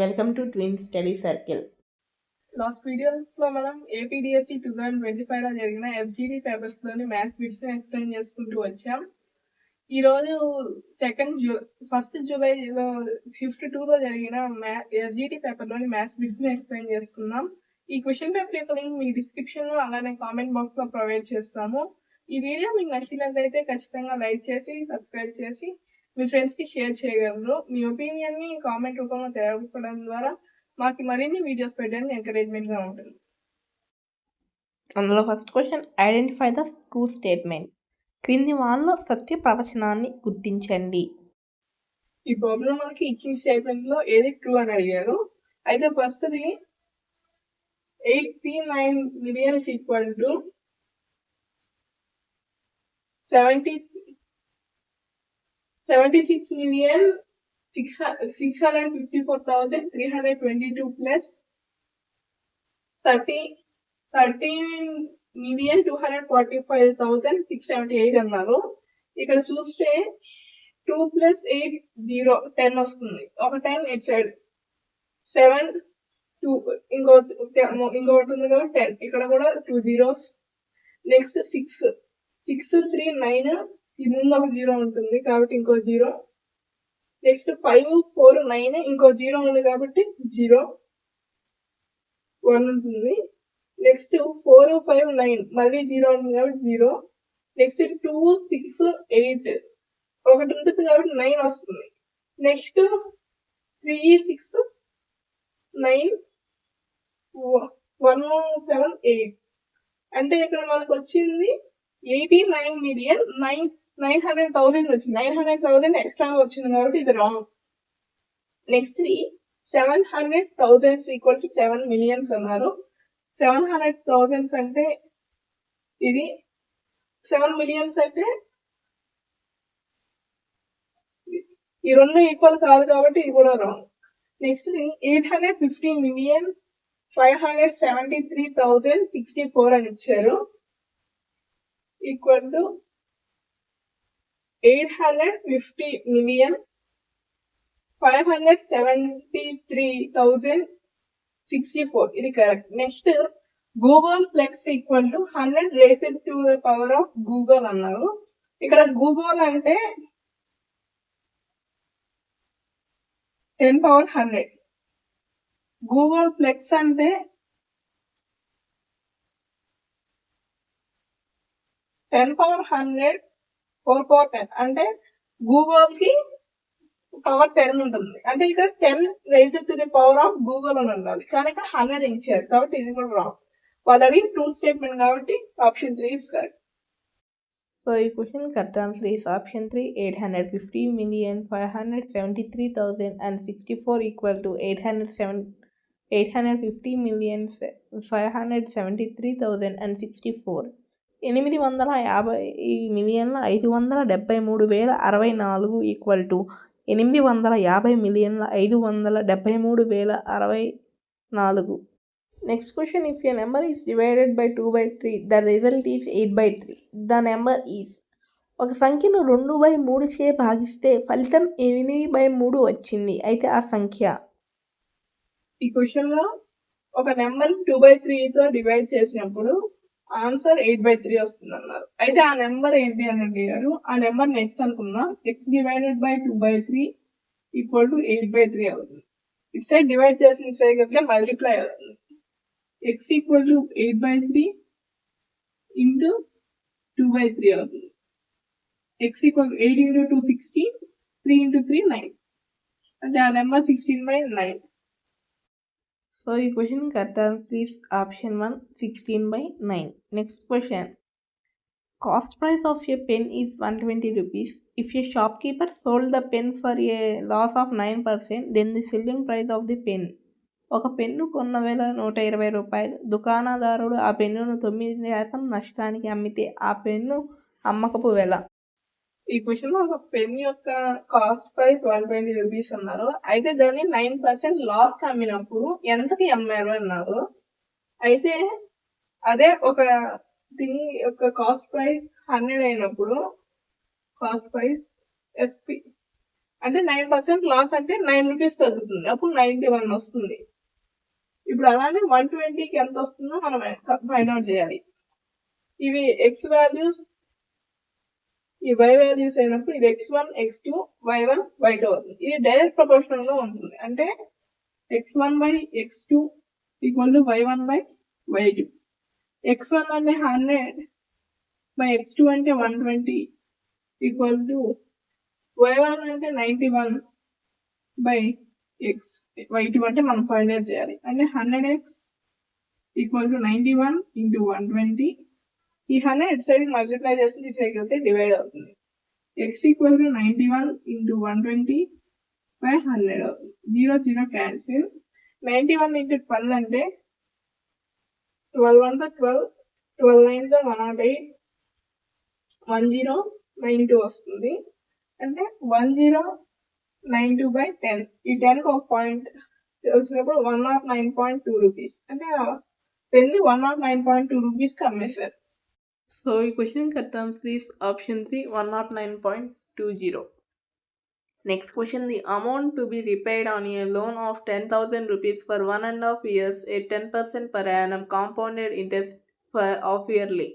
Welcome to twin study circle. Last videos లో మనం APDSC 2025 లో జరిగిన ఎఫ్జిడి పేపర్స్ లోని మ్యాథ్స్ బిట్స్ ఎక్స్ప్లెయిన్ చేసుకుంటూ వచ్చాం. ఈ రోజు ఫస్ట్ జూలై షిఫ్ట్ 2 లో జరిగిన ఎఫ్జిడి పేపర్ లోని మ్యాథ్స్ బిట్స్ ఎక్స్ప్లెయిన్ చేసుకుందాం. ఈ క్వశ్చన్ పేపర్ యొక్క లింక్ మీ డిస్క్రిప్షన్ లో అలానే కామెంట్ బాక్స్ లో ప్రొవైడ్ చేస్తాము. ఈ వీడియో మీకు నచ్చినట్లయితే ఖచ్చితంగా లైక్ చేసి సబ్స్క్రైబ్ చేసి మీ ఫ్రెండ్స్ కి షేర్ చేయగలరు. మీ ఒపీనియన్ ని కామెంట్ రూపంలో తెలపడం ద్వారా మాకు మరిన్ని వీడియోస్ పెట్టడానికి ఎంకరేజ్మెంట్ గా ఉంటుంది. అందులో first question, identify the true statement. క్రింది వానలో సత్య ప్రవచనాన్ని గుర్తించండి. ఈ ప్రాబ్లం మనకి ఇచ్చిన స్టేట్మెంట్ లో ఏది ట్రూ అని అడిగారు. అయితే first the 89 million is equal to 76,654,322 plus 13,245,678 అన్నారు. ఇక్కడ చూస్తే 2 plus 8 0 10 వస్తుంది. ఒక 10 ఇట్ సైడ్ 7 2 ఇంకోటి ఉంది కాబట్టి 10 ఇక్కడ కూడా 2 zeros. నెక్స్ట్ 6 3 9 ఈ ముందు ఒక 0 ఉంటుంది కాబట్టి ఇంకో 0. నెక్స్ట్ 5 4 9 ఇంకో 0 ఉంది కాబట్టి 0 1 ఉంటుంది. నెక్స్ట్ 4 5 9 మళ్ళీ 0 ఉంటుంది కాబట్టి 0. నెక్స్ట్ 2 6 8 ఒకటి ఉంటుంది కాబట్టి 9 వస్తుంది. నెక్స్ట్ 3 6 9 1 7 8 అంటే ఇక్కడ మనకు వచ్చింది 89,900,000 వచ్చింది. 900,000 ఎక్స్ట్రా వచ్చింది కాబట్టి ఇది wrong. Next 700,000 equal to 7 millions అన్నారు. 700,000 అంటే ఇది 7 millions అంటే ఈ రెండు ఈక్వల్ కాదు కాబట్టి ఇది కూడా రాంగ్. నెక్స్ట్ 815,573,064 అని ఇచ్చారు. ఈక్వల్ టు 850,573,064 ఇది correct. Next googolplex equal to 100 raised to the power of googol అన్నారు. ఇక్కడ గూగుల్ అంటే 10 power 100. గూగుల్ ప్లెక్స్ అంటే 10 power 100 4 power 10 అంటే గూగుల్ కి పవర్ 10 ఉంటుంది. అంటే ఇక్కడ 10 raised to the power of Google అని ఉండాలి, కానీ ఇక్కడ 100 ఇచ్చారు కాబట్టి ఇది కూడా రాంగ్. వాళ్ళు అడిగిన ట్రూ స్టేట్మెంట్ కాబట్టి ఆప్షన్ 3 ఇస్ కరెక్ట్. సో ఈ question correct answer is option 3. 850,573,064 equal to 850,573,064. 850,573,574 equal to 850,573,574. Next question, if a number is divided by 2/3, the result is 8/3. The number is. ఒక సంఖ్యను 2/3 చే భాగిస్తే ఫలితం 8/3 వచ్చింది. అయితే ఆ సంఖ్య. ఈ క్వశ్చన్ లో ఒక నెంబర్ 2/3 తో డివైడ్ చేసినప్పుడు ఆన్సర్ 8/3 వస్తుంది అన్నారు. అయితే ఆ నెంబర్ ఏంటి అని అడిగారు. ఆ నెంబర్ నెక్స్ట్ అనుకుందాం. x divided by 2/3 equal to 8/3 అవుతుంది. ఇటు సైడ్ డివైడ్ చేసిన సైడ్ కదా మల్టిప్లై అవుతుంది. x ఈక్వల్ టు 8/3 ఇంటూ 2/3 అవుతుంది. x ఈక్వల్ 8 ఇంటూ 2 16, 3 ఇంటూ 3 9 అంటే ఆ నెంబర్ 16/9. సో ఈ question correct answer is option 1, 16/9. Next question, cost price of a pen is 120 rupees. If a shopkeeper sold the pen for a loss of 9%, then the selling price of the pen. ఒక pen కొన్న వేల 120 రూపాయలు. దుకాణదారుడు ఆ పెన్నును 9% నష్టానికి అమ్మితే ఆ pen అమ్మకపు వెల. ఈ క్వశ్చన్ లో ఒక పెన్ యొక్క కాస్ట్ ప్రైస్ 120 rupees అన్నారు. అయితే దాన్ని 9% లాస్ అమ్మినప్పుడు ఎంతకి అమ్మారు అన్నారు. అయితే అదే ఒక థింగ్ యొక్క కాస్ట్ ప్రైస్ 100 అయినప్పుడు కాస్ట్ ప్రైస్ ఎస్పి అంటే 9% లాస్ అంటే 9 రూపీస్ తగ్గుతుంది, అప్పుడు 91 వస్తుంది. ఇప్పుడు అలానే 120కి ఎంత వస్తుందో మనం ఫైండ్ అవుట్ చేయాలి. ఇవి ఎక్స్ వాల్యూస్, ఈ y వాల్యూస్ అయినప్పుడు ఇది x1 x2 y1 y2 అవుతుంది. ఇది డైరెక్ట్ ప్రపోర్షనల్ లో ఉంటుంది. అంటే x1 by x2 equal to y1 by y2. x1 అంటే 100 by x2 అంటే 120 ఈక్వల్ టు y1 అంటే 91 by y2 అంటే మనం ఫైండ్ అవుట్ చేయాలి. అంటే 100x ఈక్వల్ టు 91 ఇంటూ 120. ఈ 100 ఇటు సైడ్ మల్టిప్లై చేసి ఇటు సైడ్ వెళ్తే డివైడ్ అవుతుంది. x equal to 91 into 120 by 100 అవుతుంది. 0 0 క్యాన్సిల్. 91 ఇంటూ 12 అంటే 12 1 12, 12 9 108, 1092 వస్తుంది. అంటే 1092 by 10. ఈ 10కి ఒక పాయింట్ వచ్చినప్పుడు 109.2 రూపీస్. అంటే పెన్ని 109.2 రూపీస్కి అమ్మేశారు. సో ఈ question correct answer is option 3, 109.20. Next question, the amount to be repaid on a loan of 10,000 rupees for 1.5 years at 10% per annum compounded interest of yearly.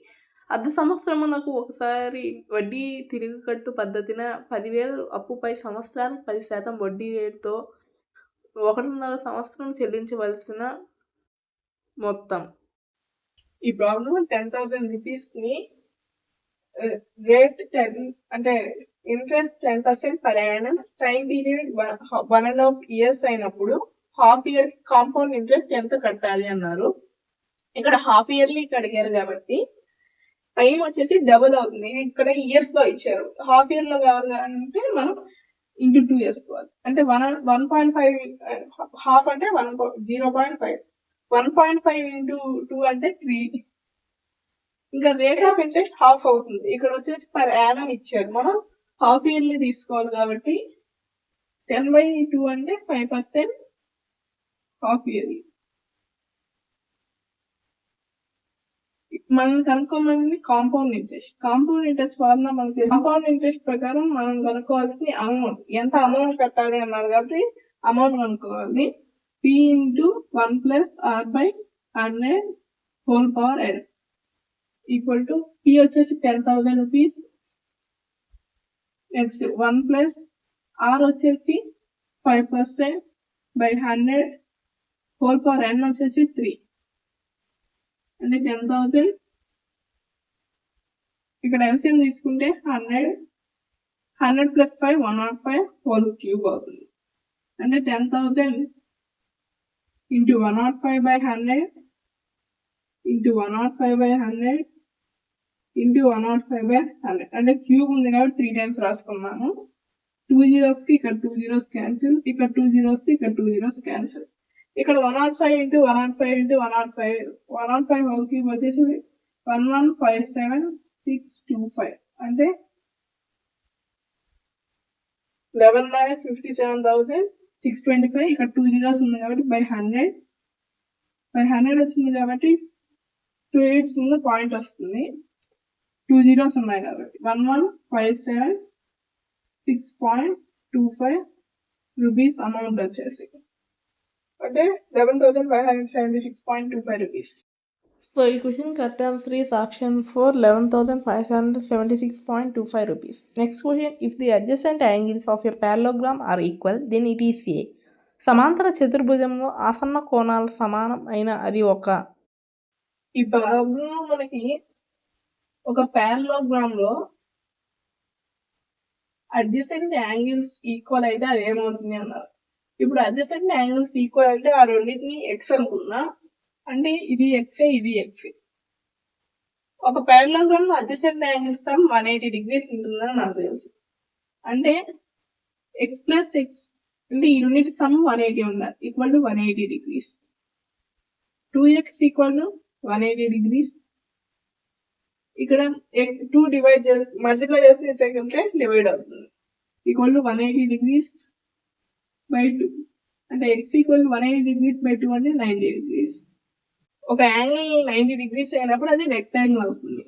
అర్ధ సంవత్సరమునకు ఒకసారి వడ్డీ తిరిగి కట్టు పద్ధతిన 10,000 అప్పుపై సంవత్సరానికి 10% వడ్డీ రేటుతో 1.5 సంవత్సరం చెల్లించవలసిన మొత్తం. ఈ ప్రాబ్లం 10,000 రూపీస్ ని రేట్ 10 అంటే interest 10% per annum, time period 1.5 years అయినప్పుడు హాఫ్ ఇయర్ కాంపౌండ్ ఇంట్రెస్ట్ ఎంత కట్టాలి అన్నారు. ఇక్కడ హాఫ్ ఇయర్లీ అడిగారు కాబట్టి టైం వచ్చేసి డబుల్ అవుతుంది. ఇక్కడ ఇయర్స్ లో ఇచ్చారు, హాఫ్ ఇయర్ లో కావాలి అంటే మనం ఇంటూ 2 వేసుకోవాలి. అంటే 1.5 హాఫ్ అంటే 0.5, 1.5 ఇంటూ 2 అంటే 3. ఇంకా రేట్ ఆఫ్ ఇంట్రెస్ట్ హాఫ్ అవుతుంది. ఇక్కడ వచ్చేసి పర్ యానం ఇచ్చారు, మనం హాఫ్ ఇయర్లీ తీసుకోవాలి కాబట్టి 10/2 అంటే 5% హాఫ్ ఇయర్లీ. మనం కనుక్కోమని compound interest. Compound interest formula మనకి కాంపౌండ్ ఇంట్రెస్ట్ ప్రకారం మనం కనుక్కోవాల్సిన అమౌంట్, ఎంత అమౌంట్ కట్టాలి అన్నారు కాబట్టి అమౌంట్ కనుక్కోవాలి. p into 1 plus r by 100 whole power n equal to p వచ్చేసి 10,000 రూపీస్. నెక్స్ట్ 1 ప్లస్ r వచ్చేసి 5% బై 100 హోల్ పవర్ n వచ్చేసి 3 అంటే 10,000. ఇక్కడ ఎల్సిఎం తీసుకుంటే 100 ప్లస్ 5 105 హోల్ క్యూబ్ అవుతుంది. అంటే 10,000 into 105 by 100 into 105 by 100 into 105 by 100. అంటే క్యూబ్ ఉంది కాబట్టి 3 times రాసుకున్నాము. 2 zeros కి ఇక్కడ 2 zeros క్యాన్సిల్, ఇక్కడ 2 zeros కి ఇక్కడ 2 zeros క్యాన్సిల్. ఇక్కడ 105 ఇంటూ 105 ఇంటూ 105 హోల్ క్యూబ్ వచ్చేసి 1157,625 అంటే 11,57,625. ఇక్కడ 2 zeros ఉంది కాబట్టి బై 100 వచ్చింది కాబట్టి 2 8s ముందు పాయింట్ వస్తుంది, 2 zeros ఉన్నాయి కాబట్టి 11,576.25 రూపీస్ అమౌంట్ వచ్చేసి అంటే 11,576.25 రూపీస్. సో ఈ question correct answer is option 4, 11,576.25 rupees. Next question, if the adjacent angles of a parallelogram are equal, then it is a. సమాంతర చతుర్భుజంలో ఆసన్న కోణాలు సమానం అయిన అది ఒక. ఈ ప్రాబ్లం మనకి ఒక parallelogram లో అడ్జసెంట్ యాంగిల్స్ ఈక్వల్ అయితే అది ఏమవుతుంది అన్నారు. ఇప్పుడు అడ్జసెంట్ యాంగిల్స్ ఈక్వల్ అంటే ఆ రెండింటిని ఎక్స్ అనుకున్నా, అంటే ఇది ఎక్సే ఇది ఎక్సే. ఒక parallelogram లో అడ్జసెంట్ యాంగిల్స్ 180 degrees ఉంటుందని నాకు తెలుసు. అంటే ఎక్స్ ప్లస్ ఎక్స్ అంటే ఈ రెండింటి సమ్ 180 ఉండాలి, equal to 180 degrees. 2x equal to 180 degrees. ఇక్కడ 2 డివైడ్ మల్టిప్లై చేస్తే డివైడ్ అవుతుంది, ఈక్వల్ టు 180 degrees బై 2. అంటే ఎక్స్ ఈక్వల్ 180 degrees బై 2 అంటే 90 degrees. ఒక యాంగిల్ 90 degrees అయినప్పుడు అది రెక్టాంగిల్ అవుతుంది.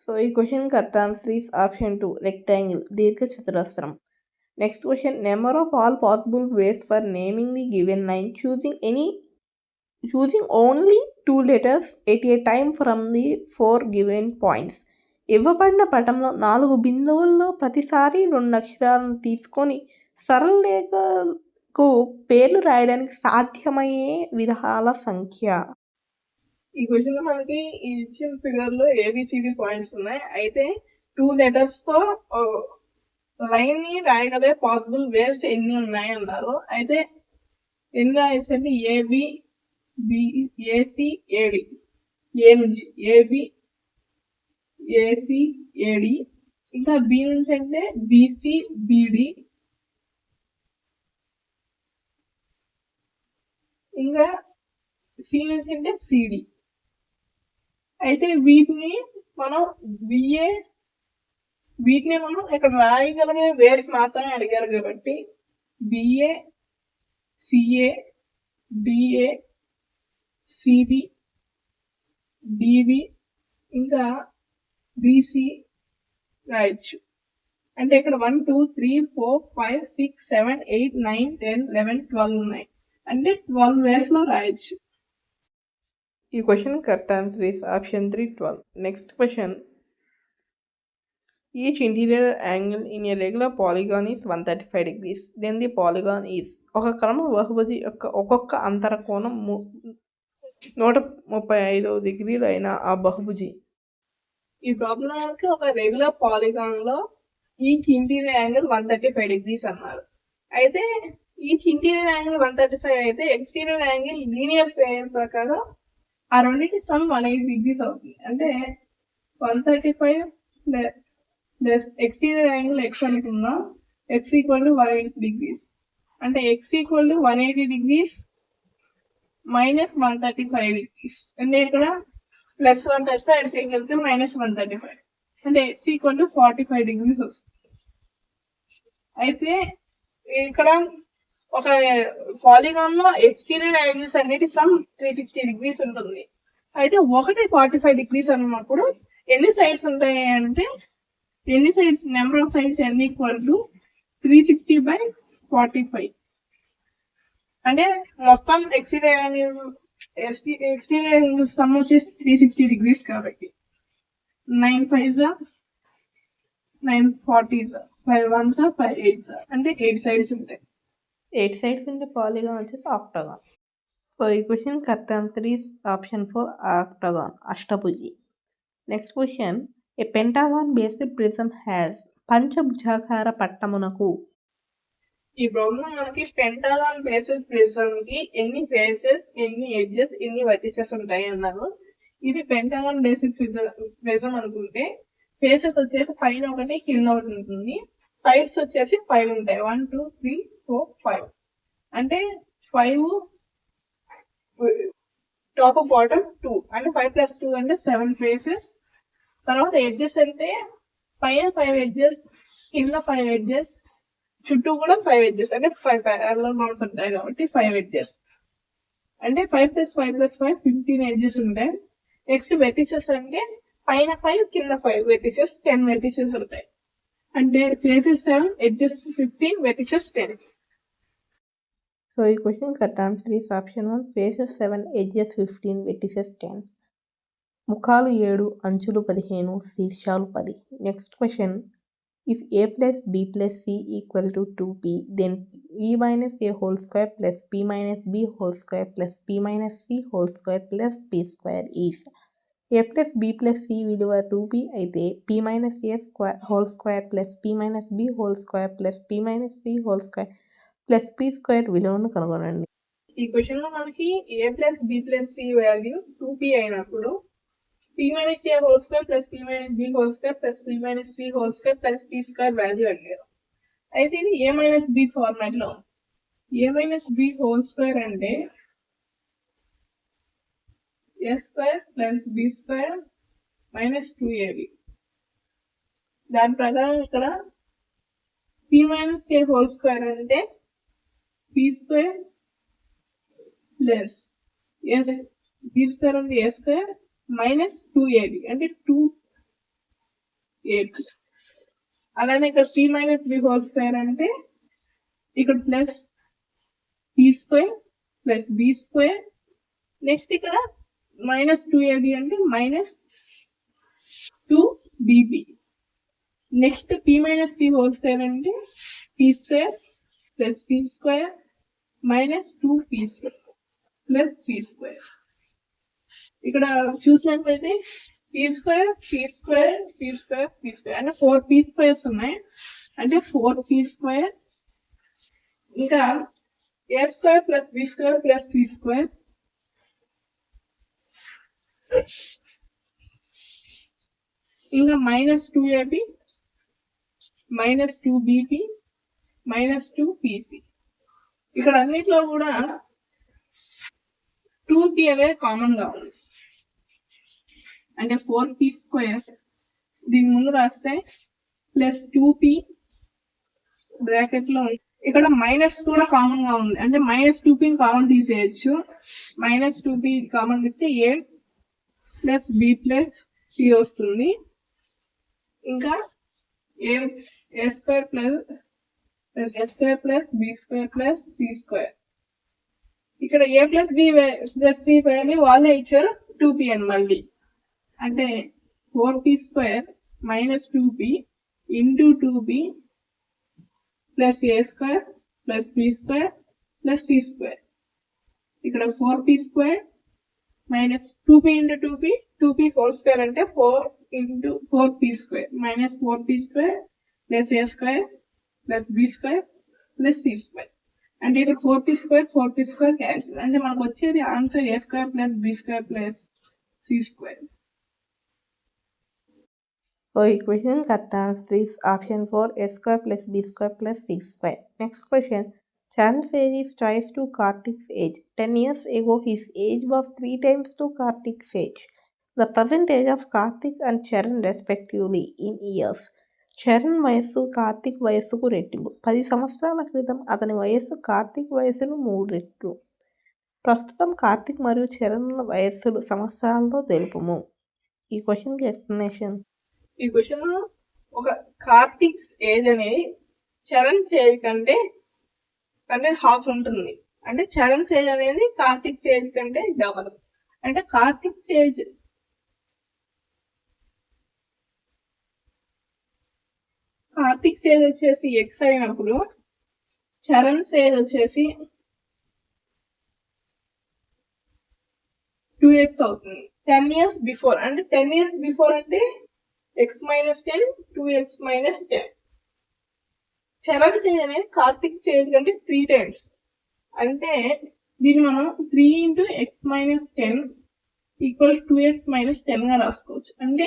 సో ఈ question correct answer is option 2 rectangle దీర్ఘచతురస్రం. Next question number of all possible ways for naming the given line choosing only 2 letters at a time from the 4 given points. ఇవ్వబడిన పటంలో 4 బిందువుల్లో ప్రతిసారి 2 అక్షరాలను తీసుకొని సరళ రేఖకు పేర్లు రాయడానికి సాధ్యమయ్యే విధాల సంఖ్య. ఈ క్వశ్చన్ లో మనకి ఇచ్చిన ఫిగర్ లో ఏబిసిడి పాయింట్స్ ఉన్నాయి. అయితే 2 లెటర్స్ తో లైన్ ని రాయగలే పాసిబుల్ వేస్ ఎన్ని ఉన్నాయి అన్నారు. అయితే ఎన్ని రాయొచ్చు అంటే ఏబి ఏసి ఏడి, ఏ నుంచి ఏబి ఏసి ఏడి, ఇంకా బి నుంచి అంటే బిసి బిడి, ఇంకా సి నుంచి అంటే సిడి. అయితే వీటిని మనం మనం ఇక్కడ రాయగలిగే వేస్ మాత్రమే అడిగారు కాబట్టి BA CA DA CB DB ఇంకా బిసి రాయొచ్చు. అంటే ఇక్కడ 1 2 3 4 5 6 7 8 9 10 11 12 ఉన్నాయి. అంటే 12 వేస్ లో రాయొచ్చు. ఈ question correct answer is option 3 12. Next question each interior angle in a regular polygon is 135 degrees. Then the polygon is. ఒక క్రమ బహుభుజి యొక్క ఒక్కొక్క అంతర కోణం 135 డిగ్రీలు అయిన ఆ బహుభుజి. ఈ ప్రాబ్లంకి ఒక రెగ్యులర్ పాలిగాన్ లో ఈచ్ ఇంటీరియర్ యాంగిల్ 135 degrees అన్నారు. అయితే ఈచ్ ఇంటీరియర్ యాంగిల్ 135 అయితే ఎక్స్టీరియర్ యాంగిల్ లీనియర్ పేర్ ప్రకారం ఆ రెండింటి సమ్ 180 degrees అవుతుంది. అంటే 135 ప్లస్ ఎక్స్టీరియర్ యాంగిల్ ఎక్స్ అనుకుందాం, ఎక్స్ ఈక్వల్ టు 180 degrees. అంటే X equal to 180 degrees minus 135 degrees. అంటే ఇక్కడ ప్లస్ 135 అటు సైడ్ కలిసి మైనస్ 135 అంటే ఎక్స్ ఈక్వల్ టు 45 degrees వస్తుంది. అయితే ఇక్కడ ఒక పాలిగాన్ లో ఎక్స్టీరియర్ యాంగిల్స్ అన్నిటి సమ్ 360 degrees ఉంటుంది. అయితే ఒకటి 45 degrees అన్నప్పుడు ఎన్ని సైడ్స్ ఉంటాయి అంటే number of sides n equal to 360/45. అంటే మొత్తం ఎక్స్టీరియర్ యాంగిల్ సమ్ వచ్చేసి 360 degrees కాబట్టి 9 5s 9 40s 5 1s 5 8s అంటే 8 సైడ్స్ ఉంటాయి. 8 సైడ్స్ ఉంటే పాలిగాన్ వచ్చేసి ఆక్టగాన్. సో ఈ question correct answer is option 4 octagon అష్టభుజి. Next question a pentagon based prism has. పంచభుజాకార పట్టమునకు. ఈ ప్రాబ్లం మనకి పెంటాగాన్ బేస్డ్ ప్రిజం కి ఎన్ని ఫేసెస్ ఎన్ని ఎడ్జెస్ ఎన్ని వర్టిసెస్ ఉంటాయి అన్నారు. ఇది పెంటాగాన్ బేస్డ్ ప్రిజం అనుకుంటే ఫేసెస్ వచ్చేసి పైన ఒకటి కింద ఒకటి ఉంటుంది, సైడ్స్ వచ్చేసి 5 ఉంటాయి. 1 2 3 4 5 అంటే 5 టాప్ బాటమ్ 2 అంటే 5 + 2 అంటే 7 ఫేసెస్. తర్వాత ఎడ్జెస్ అంటే పైన 5 ఎడ్జెస్ కింద 5 ఎడ్జెస్ చుట్టూ కూడా 5 ఎడ్జెస్ అంటే 5 ప్యారలల్ రౌండ్స్ ఉంటాయి కాబట్టి 5 ఎడ్జెస్ అంటే 5 + 5 + 5 15 ఎడ్జెస్ ఉంటాయి. నెక్స్ట్ వెర్టిసెస్ అంటే పైన 5 కింద 5 వెర్టిసెస్ 10 వెర్టిసెస్ ఉంటాయి. అంటే ఫేసెస్ 7 ఎడ్జెస్ 15 వెర్టిసెస్ 10. సో ఈ question correct answer is option 1 faces 7 edges 15 vertices 10. ముఖాలు 7 అంచులు 15 శీర్షాలు 10. Next question if a + b + c = 2p then v - a whole square plus p - b whole square plus p - c whole square plus p square is. a + b + c విలువ 2p అయితే p - a whole square plus p - b whole square plus p - c whole square plus p square విలువను కనుగొనండి. ఈ question లో మనకి a + b + c value 2p అయినప్పుడు p - a whole square plus p - b whole square plus p - c whole square plus p square value అడిగారు. అయితే ఇది a - b format లో a - b whole square అంటే a square plus b square minus 2ab. దాని ప్రకారం ఇక్కడ p - a whole square అంటే p square plus b square ఉంది a square minus 2ab అంటే 2 8. అలానే ఇక్కడ p minus b whole square అంటే ఇక్కడ plus p square plus b square, next ఇక్కడ మైనస్ 2ab అంటే minus 2bb. Next p minus c whole square అంటే p square plus c square minus 2p square plus c square. ఇక్కడ చూసినట్లయితే p square c square c square p square అంటే 4p squares ఉన్నాయి. అంటే 4p square ఇంకా a square plus b square plus c square ఇంకా minus 2ab minus 2bp minus 2pc. ఇక్కడ అన్నిట్లో కూడా 2p అనేది కామన్ గా ఉంది. అంటే 4p స్క్వేర్ దీని ముందు రాస్తే ప్లస్ 2p బ్రాకెట్ లో ఇక్కడ మైనస్ కూడా కామన్ గా ఉంది. అంటే మైనస్ 2p కామన్ తీసేయచ్చు. మైనస్ 2p కామన్ తీస్తే a plus b plus c వస్తుంది. ఇంకా a square plus s square plus b square plus c square. ఇక్కడ a plus b plus c value వాళ్ళే ఇచ్చారు 2p అని మళ్ళీ. అంటే 4p square minus 2p into 2p plus a square plus b square plus c square. ఇక్కడ 4p square minus 2p into 2p whole square అంటే 4 into 4p square minus 4p square plus a square plus b square plus c square. అంటే ఇక్కడ 4p square cancel. అంటే మనకు వచ్చేది answer a square plus b square plus c square. So equation correct answer is option 4, a square plus b square plus c square. Next question. Charan's age is twice to Karthik's age. 10 years ago his age was 3 times to Karthik's age. The present age of Karthik and Charan respectively in years. Charan వయస్సు కార్తిక్ వయస్సుకు రెట్టింపు. 10 సంవత్సరాల క్రితం అతని వయస్సు కార్తిక్ వయస్సును 3 రెట్లు. ప్రస్తుతం కార్తిక్ మరియు చరణ్ల వయస్సులు సంవత్సరాలతో తెలుపుము. ఈ క్వశ్చన్కి ఎక్స్ప్లెనేషన్. ఈ క్వశ్చన్ ఒక కార్తిక్ ఏజ్ అనేది చరణ్ ఏజ్ కంటే హాఫ్ ఉంటుంది. అంటే చరణ్ ఏజ్ అనేది కార్తిక్ ఏజ్ కంటే డబల్. అంటే కార్తిక్ ఏజ్ వచ్చేసి ఎక్స్ అయినప్పుడు చరణ్ ఏజ్ వచ్చేసి 2x అవుతుంది. 10 years బిఫోర్ అంటే 10 years బిఫోర్ అంటే x minus 10 2x minus 10. Charan age అనేది కార్తిక్ ఏజ్ కంటే 3 times. అంటే దీన్ని మనం 3 into x minus 10 equal 2x minus 10 గా రాసుకోవచ్చు. అంటే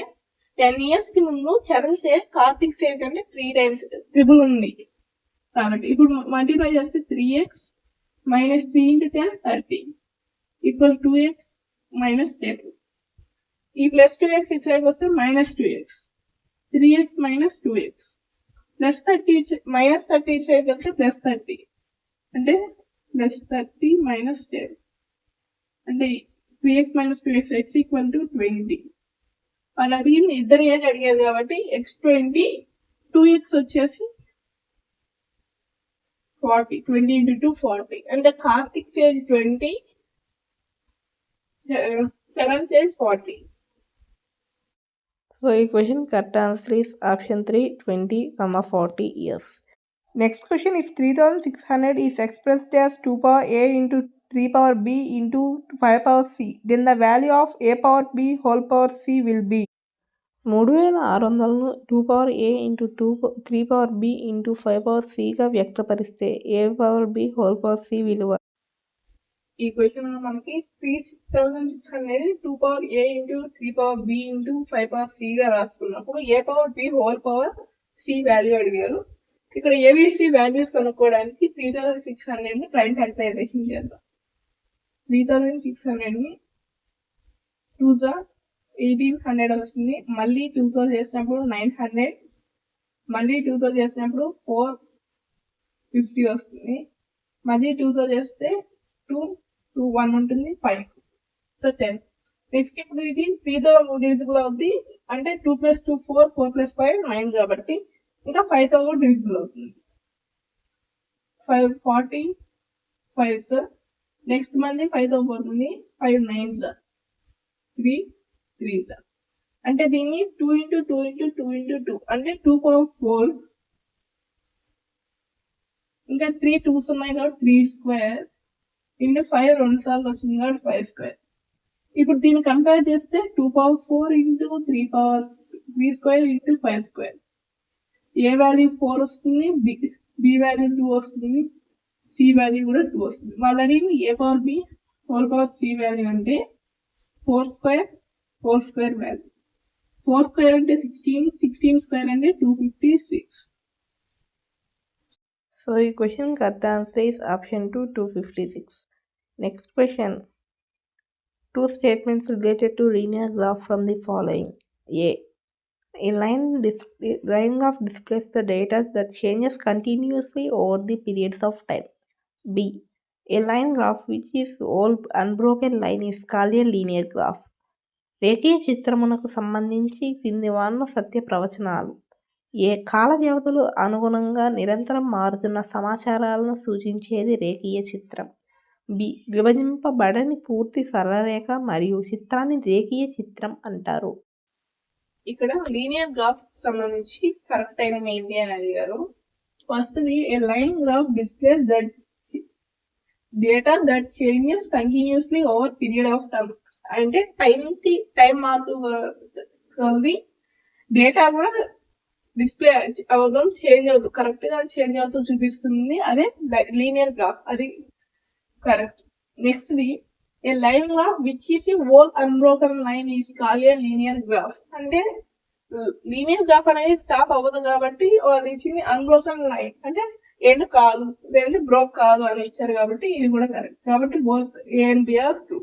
10 years కి ముందు చరణ్ ఏజ్ కార్తిక్ ఏజ్ కంటే 3 times ట్రిపుల్ ఉంది కాబట్టి ఇప్పుడు మల్టిప్లై చేస్తే 3x minus 3 into 10 30 equal 2x minus 10. ఈ ప్లస్ 2x ఇటు సైడ్ వస్తే minus 2x 3x minus 2x plus 30 minus 30 ఇటు సైడ్ వస్తే ప్లస్ 30 అంటే ప్లస్ 30 మైనస్ 10 అంటే 3x minus 2x x equal to 20. వాళ్ళు అడిగింది ఇద్దరు ఏజ్ అడిగారు కాబట్టి x20 2x వచ్చేసి 40 20 ఇంటూ 2 40. అంటే Karthik age 20 Charan age 40. So equation correct answer is option 3 20, 40 years. Next question. If 3600 is expressed as 2 power a into 3 power b into 5 power c, then the value of a power b whole power c will be. 3600ను 2 power a into 3 power b into 5 power cగా వ్యక్తపరిస్తే a power b whole power c విలువ. ఈ క్వశ్చన్ మనకి 3600 2 power a into 3 power b into 5 power c గా రాసుకున్నప్పుడు a power b whole power c value అడిగారు. ఇక్కడ ఏబిసి వాల్యూస్ కనుక్కోవడానికి 3600 ని ప్రైమ్ ఫ్యాక్టరైజేషన్ చేద్దాం. 3600 ని 2 1800 వస్తుంది. మళ్ళీ 2తో చేసినప్పుడు 900, మళ్ళీ 2తో చేసినప్పుడు 450 వస్తుంది. మళ్ళీ 2తో చేస్తే 2 1 ఉంటుంది 5 సో 10. నెక్స్ట్ ఇప్పుడు ఇది 3తో డివిజిబుల్ అవుద్ది, అంటే 2 + 2 4, 4 + 5 9 కాబట్టి ఇంకా 5తో కూడా డివిజిబుల్ అవుతుంది. 5 40 5 నెక్స్ట్ మంది 5తో పోతుంది, 5 9 3 3 అంటే దీన్ని 2 × 2 × 2 × 2 అంటే 2/4, ఇంకా 3 2s ఉన్నాయి కాబట్టి 3² ఇంటూ 5 2 సార్లు వచ్చింది కాబట్టి 5². ఇప్పుడు దీన్ని కంపేర్ చేస్తే 2/4 × 3² ఇంటూ 5². ఏ వాల్యూ 4 వస్తుంది, బి వాల్యూ 2 వస్తుంది, సి వాల్యూ కూడా 2 వస్తుంది. వాళ్ళు అడిగింది a/b/c వాల్యూ అంటే 4² వాల్యూ. 4² అంటే 16, 16² అంటే 256. So ఈ question correct answer is option 2, 256. Next question. Two statements related to linear graph from the following. A line graph displays the data that changes continuously over the periods of time. B. A line graph which is all unbroken line is called a linear graph. రేఖీయ చిత్రమునకు సంబంధించి కింది వాన సత్య ప్రవచనాలు. ఏ కాల వ్యవధులు అనుగుణంగా నిరంతరం మారుతున్న సమాచారాలను సూచించేది రేఖీయ చిత్రం. బి. విభజింపబడని పూర్తి సరళరేఖ మరియు చిత్రాన్ని రేఖీయ చిత్రం అంటారు. ఇక్కడ లీనియర్ గ్రాఫ్ సంబంధించి కరెక్ట్ అయిన ఏంటి అని అడిగారు. First a line graph displays that data that changes continuously over period of time. అంటే టైం మార్పు డేటా కూడా డిస్ప్లే అవ్వడం చేంజ్ అవుతుంది, కరెక్ట్ గా చేంజ్ అవుతూ చూపిస్తుంది. అదే లీనియర్ గ్రాఫ్, అది correct. Next a line graph which is a whole unbroken line is called a linear graph. అంటే లీనియర్ గ్రాఫ్ అనేది స్టాప్ అవ్వదు కాబట్టి వాళ్ళు ఇచ్చింది అన్బ్రోకెన్ లైన్, అంటే ఎండ్ కాదు, లేదంటే బ్రోక్ కాదు అని ఇచ్చారు కాబట్టి ఇది కూడా కరెక్ట్. కాబట్టి both A and B are true.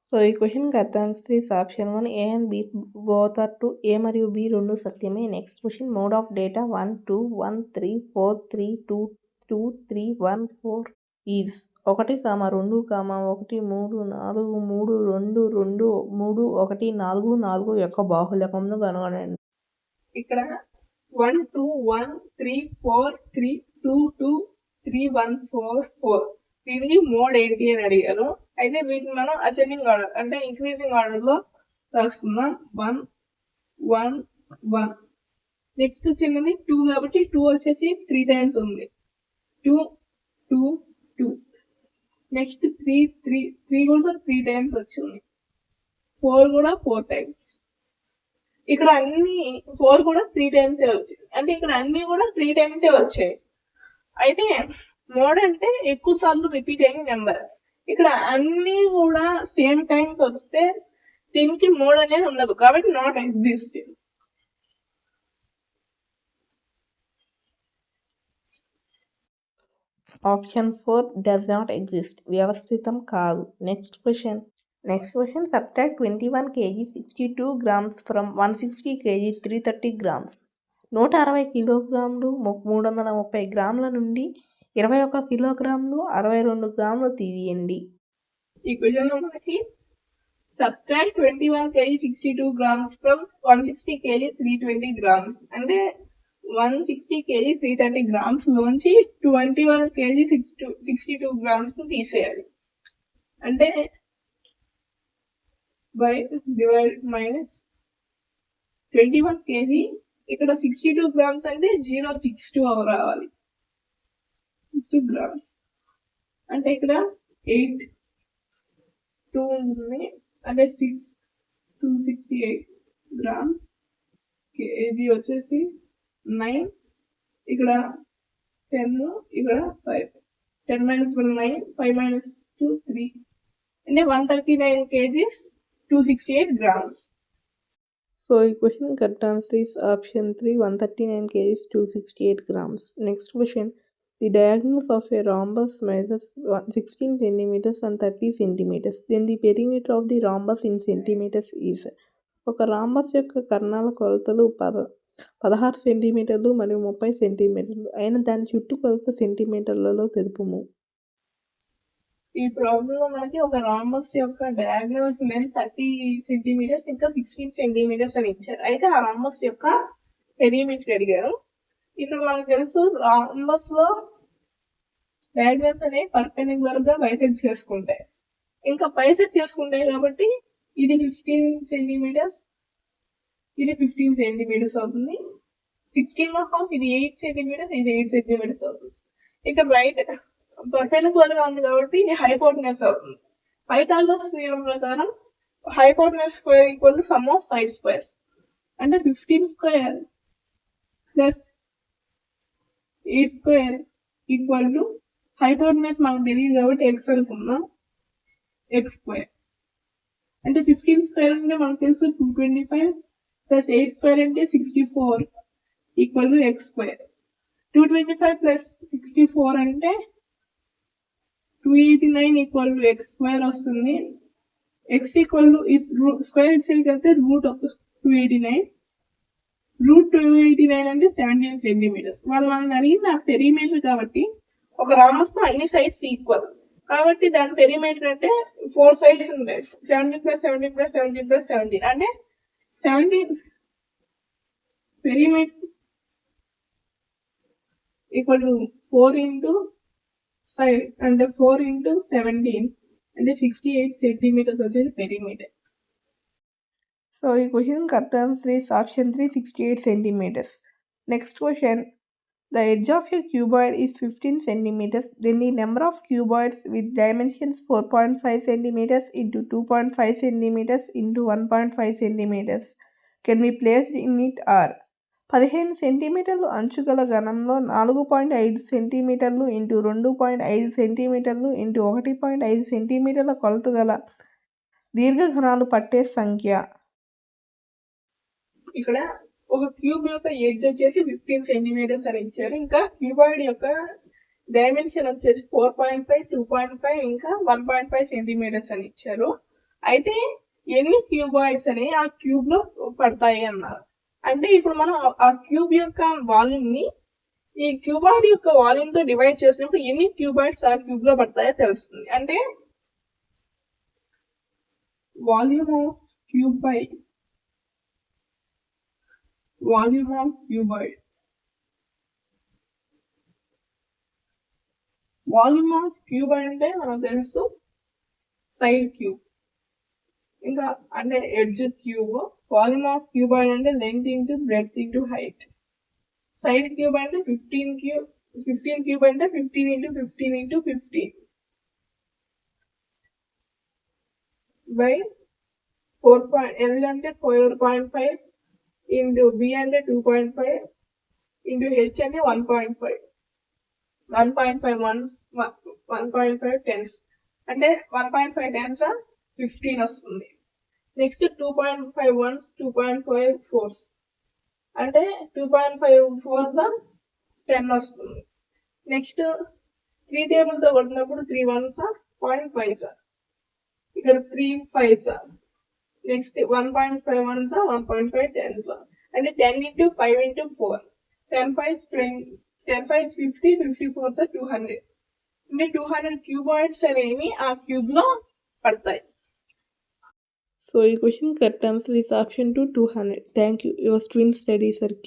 So ఈ question correct answer is option 1, A and B both are true. A మరియు బి రెండు సత్యమే. Next question. Mode of data 1 2 1 3 4 3 2 2 3 1 4 is 1, 2, 1 3 4 3 2 2 3 1 4 4 యొక్క బాహుళకమును కనుగొనండి. ఇక్కడ 1 2 1 3 4 3 2 2 3 1 4 4 దీనికి మోడ్ ఏంటి అని అడిగారు. అయితే వీటిని మనం అసెండింగ్ ఆర్డర్ అంటే ఇంక్రీజింగ్ ఆర్డర్ లో రాసుకుందాం. 1 1 1 నెక్స్ట్ చిన్నది 2 కాబట్టి 2 వచ్చేసి 3 టైమ్స్ ఉంది. 2 2 2 నెక్స్ట్ 3 3 3 కూడా 3 టైమ్స్ వచ్చింది. 4 కూడా 4 టైమ్స్. ఇక్కడ అన్ని 4 కూడా 3 టైమ్సే వచ్చింది, అంటే ఇక్కడ అన్ని కూడా 3 టైమ్సే వచ్చాయి. అయితే మోడ్ అంటే ఎక్కువ సార్లు రిపీట్ అయిన నెంబర్. ఇక్కడ అన్ని కూడా సేమ్ టైమ్స్ వస్తే దీనికి మోడ్ అనేది ఉండదు, కాబట్టి not exist. Option 4 does not exist, వ్యవస్థితం కాదు. Next question. Subtract 21 kg 62 grams from 160 kg 330 grams. 160 కిలోగ్రాములు 330 గ్రాముల నుండి 21 కిలోగ్రాములు 62 గ్రాములు తీయండి. ఈ క్వశ్చన్ లో మనకి subtract 21 kg 62 grams from 160 kg 320 grams అంటే 160 kg 330 grams లోంచి 21 kg 62 grams తీసేయాలి. అంటే బై డివైడ్ మైనస్ 21 kg, ఇక్కడ 62 grams అంటే 0.62 రావాలి. 62 grams అంటే ఇక్కడ 8 2 ఉంటుంది, అంటే 268 grams. కేజీ వచ్చేసి 9, ఇక్కడ 10, ఇక్కడ 5. 10 - 1 9, 5 - 2 3 అంటే 139 kgs 268 grams. సో ఈ question correct answer is option 3, 139 kgs 268 grams. Next question. The diagonals of a rhombus measures 16 centimeters and 30 centimeters. Then the perimeter of the rhombus in centimeters is. ఒక rhombus యొక్క కర్ణాల కొలతలు 16 సెంటీమీటర్లు మరియు 30 సెంటీమీటర్లు అయిన దాని చుట్టూ కొలత సెంటీమీటర్లలో తెలుపుము. ఈ ప్రాబ్లం లో మనకి ఒక రాంబస్ యొక్క డయాగ్నల్ లెంత్ 30 సెంటీమీటర్స్ ఇంకా 16 సెంటీమీటర్స్ అని ఇచ్చారు. అయితే ఆ రాంబస్ యొక్క పెరిమీటర్ అడిగారు. ఇక్కడ మనకు తెలుసు రాంబస్ లో డయాగ్నల్స్ అనేవి పర్పెండిక్యులర్ గా బైసెక్ట్ చేసుకుంటాయి. ఇంకా బైసెక్ట్ చేసుకుంటాయి కాబట్టి ఇది 15 సెంటీమీటర్స్, ఇది 15 సెంటీమీటర్స్ అవుతుంది. 16.5 ఇది 8 సెంటీమీటర్స్, ఇది 8 సెంటీమీటర్స్ అవుతుంది. ఇక్కడ రైట్ పర్పెండిక్యులర్ గా ఉంది కాబట్టి ఇది హైపోటెనస్ అవుతుంది. పైథాగరస్ థియరం ప్రకారం hypotenuse square equal to some of side squares. అంటే 15 square plus 8 square equal to hypotenuse మనకు తెలియదు కాబట్టి ఎక్స్ అనుకుందాం, ఎక్స్ స్క్వేర్. అంటే 15 స్క్వేర్ అంటే మనకు తెలుసు 225 ప్లస్ 8 స్క్వేర్ అంటే 64 equal to X square. 225 plus 64 అంటే 289 ఈక్వల్ టు ఎక్స్ స్క్వేర్ వస్తుంది. X equal to square itself కలిస్తే రూట్ 289. రూట్ 289 అంటే 17 సెంటీమీటర్స్. వాళ్ళు మనల్ని అడిగింది ఆ పెరిమీటర్ కాబట్టి ఒక రాంబస్ అన్ని సైడ్స్ ఈక్వల్ కాబట్టి దాని పెరిమీటర్ అంటే 4 సైడ్స్ ఉంటాయి. 17 ప్లస్ 17 ప్లస్ 17 ప్లస్ 17 అంటే 17 perimeter equal to 4 into side అంటే 4 ఇంటూ 17 అంటే 68 సెంటీమీటర్స్ వచ్చేది పెరిమీటర్. So ఈ question correct answer is option 3, 68 centimeters. Next question. The edge of a cuboid is 15 centimeters. Then the number of cuboids with dimensions 4.5 centimeters into 2.5 centimeters into 1.5 centimeters can be placed in it are 15 సెంటీమీటర్లు అంచుగల ఘనంలో 4.5 సెంటీమీటర్లు into 2.5 సెంటీమీటర్లు into 1.5 సెంటీమీటర్ల కొలత గల దీర్ఘఘనాలు పట్టే సంఖ్య. ఇక్కడ ఒక క్యూబ్ యొక్క ఎడ్జ్ వచ్చేసి 15 సెంటీమీటర్స్ అని ఇచ్చారు. ఇంకా క్యూబాయిడ్ యొక్క డైమెన్షన్ వచ్చేసి 4.5, 2.5 ఇంకా 1.5 సెంటీమీటర్స్ అని ఇచ్చారు. అయితే ఎన్ని క్యూబాయిడ్స్ అనేవి ఆ క్యూబ్ లో పడతాయి అన్నారు. అంటే ఇప్పుడు మనం ఆ క్యూబ్ యొక్క వాల్యూమ్ ని ఈ క్యూబాయిడ్ యొక్క వాల్యూమ్ తో డివైడ్ చేసినప్పుడు ఎన్ని క్యూబాయిడ్స్ ఆ క్యూబ్ లో పడతాయో తెలుస్తుంది. అంటే volume of cuboid volume of cuboid volume of cuboid అంటే మనకు తెలుసు సైడ్ క్యూబ్ ఇంకా అంటే edge cube. Volume of cuboid అంటే length into breadth into height. Side cube అంటే 15 క్యూబ్ అంటే 15 ఇంటూ 15 ఇంటూ 15 బై 4. L అంటే 4.5 ఇంటూ బి అంటే 2.5 ఇంటూ హెచ్ అంటే 1.5. 1.5 ones 1.5 10s అంటే 1.5 10s 15 వస్తుంది. నెక్స్ట్ 2.5 ones 2.5 4s అంటే 2.5 4s 10 వస్తుంది. నెక్స్ట్ 3 టేబుల్ తో కొట్టినప్పుడు 3 ones 0.5 ఇక్కడ 3 5s. నెక్స్ట్ 1.5 ones 1.5 10s అంటే 10 ఇంటూ 5 ఇంటూ 4 10 5 20 10 5 50 54 200 అంటే 200 క్యూబాయిడ్స్ అనేవి ఆ క్యూబ్ లో పడతాయి. So ఈ question correct answer is option 2, 200. Thank you. Your twin study circle.